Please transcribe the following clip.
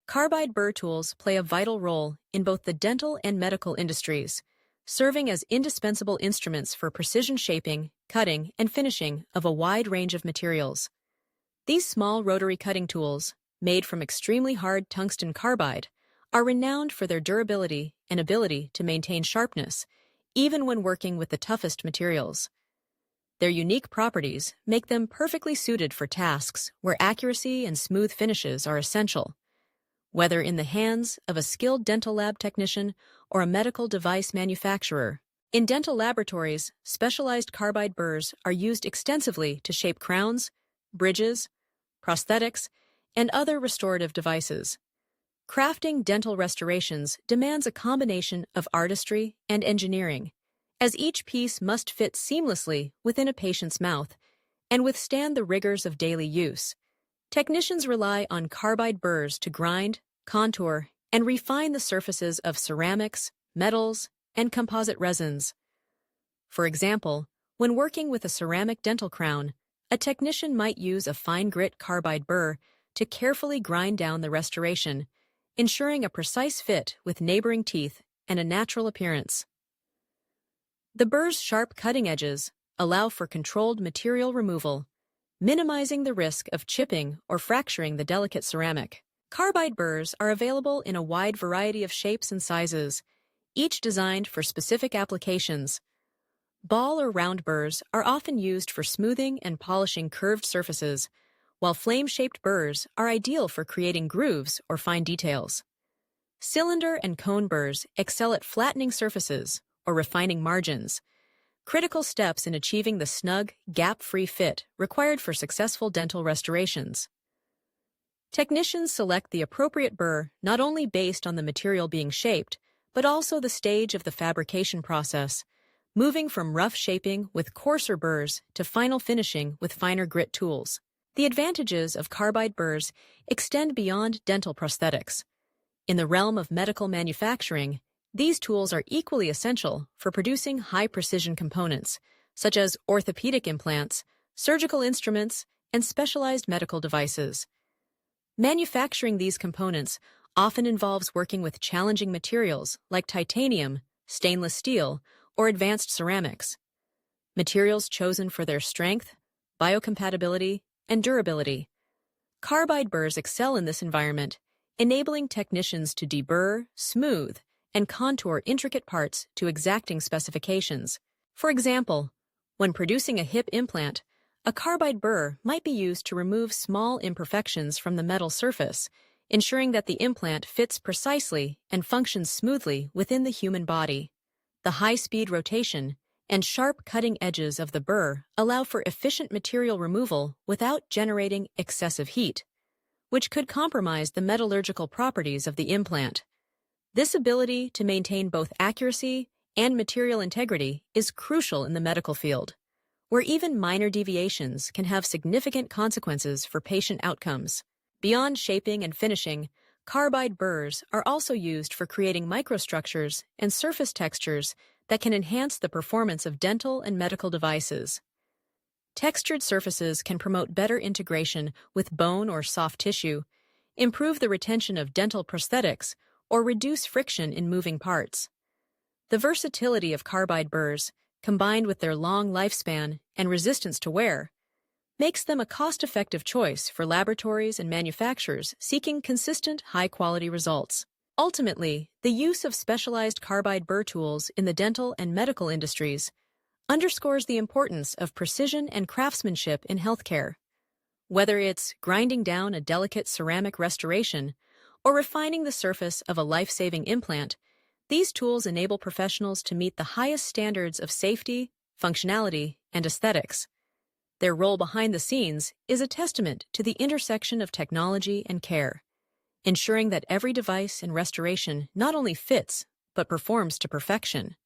Carbide burr tools play a vital role in both the dental and medical industries, serving as indispensable instruments for precision shaping, cutting, and finishing of a wide range of materials. These small rotary cutting tools, made from extremely hard tungsten carbide, are renowned for their durability and ability to maintain sharpness, even when working with the toughest materials. Their unique properties make them perfectly suited for tasks where accuracy and smooth finishes are essential. Whether in the hands of a skilled dental lab technician or a medical device manufacturer. In dental laboratories, specialized carbide burrs are used extensively to shape crowns, bridges, prosthetics, and other restorative devices. Crafting dental restorations demands a combination of artistry and engineering, as each piece must fit seamlessly within a patient's mouth and withstand the rigors of daily use. Technicians rely on carbide burrs to grind, contour, and refine the surfaces of ceramics, metals, and composite resins. For example, when working with a ceramic dental crown, a technician might use a fine grit carbide burr to carefully grind down the restoration, ensuring a precise fit with neighboring teeth and a natural appearance. The burr's sharp cutting edges allow for controlled material removal, minimizing the risk of chipping or fracturing the delicate ceramic. Carbide burrs are available in a wide variety of shapes and sizes, each designed for specific applications. Ball or round burrs are often used for smoothing and polishing curved surfaces, while flame-shaped burrs are ideal for creating grooves or fine details. Cylinder and cone burrs excel at flattening surfaces or refining margins, critical steps in achieving the snug, gap-free fit required for successful dental restorations. Technicians select the appropriate burr not only based on the material being shaped, but also the stage of the fabrication process, moving from rough shaping with coarser burrs to final finishing with finer grit tools. The advantages of carbide burrs extend beyond dental prosthetics. In the realm of medical manufacturing, these tools are equally essential for producing high-precision components, such as orthopedic implants, surgical instruments, and specialized medical devices. Manufacturing these components often involves working with challenging materials like titanium, stainless steel, or advanced ceramics. Materials chosen for their strength, biocompatibility, and durability. Carbide burrs excel in this environment, enabling technicians to deburr, smooth, and contour intricate parts to exacting specifications. For example, when producing a hip implant, a carbide burr might be used to remove small imperfections from the metal surface, ensuring that the implant fits precisely and functions smoothly within the human body. The high-speed rotation and sharp cutting edges of the burr allow for efficient material removal without generating excessive heat, which could compromise the metallurgical properties of the implant. This ability to maintain both accuracy and material integrity is crucial in the medical field, where even minor deviations can have significant consequences for patient outcomes. Beyond shaping and finishing, carbide burrs are also used for creating microstructures and surface textures that can enhance the performance of dental and medical devices. Textured surfaces can promote better integration with bone or soft tissue, improve the retention of dental prosthetics, or reduce friction in moving parts. The versatility of carbide burrs, combined with their long lifespan and resistance to wear, makes them a cost-effective choice for laboratories and manufacturers seeking consistent, high-quality results. Ultimately, the use of specialized carbide burr tools in the dental and medical industries underscores the importance of precision and craftsmanship in healthcare. Whether it's grinding down a delicate ceramic restoration or refining the surface of a life-saving implant, these tools enable professionals to meet the highest standards of safety, functionality, and aesthetics. Their role behind the scenes is a testament to the intersection of technology and care, ensuring that every device and restoration not only fits, but performs to perfection.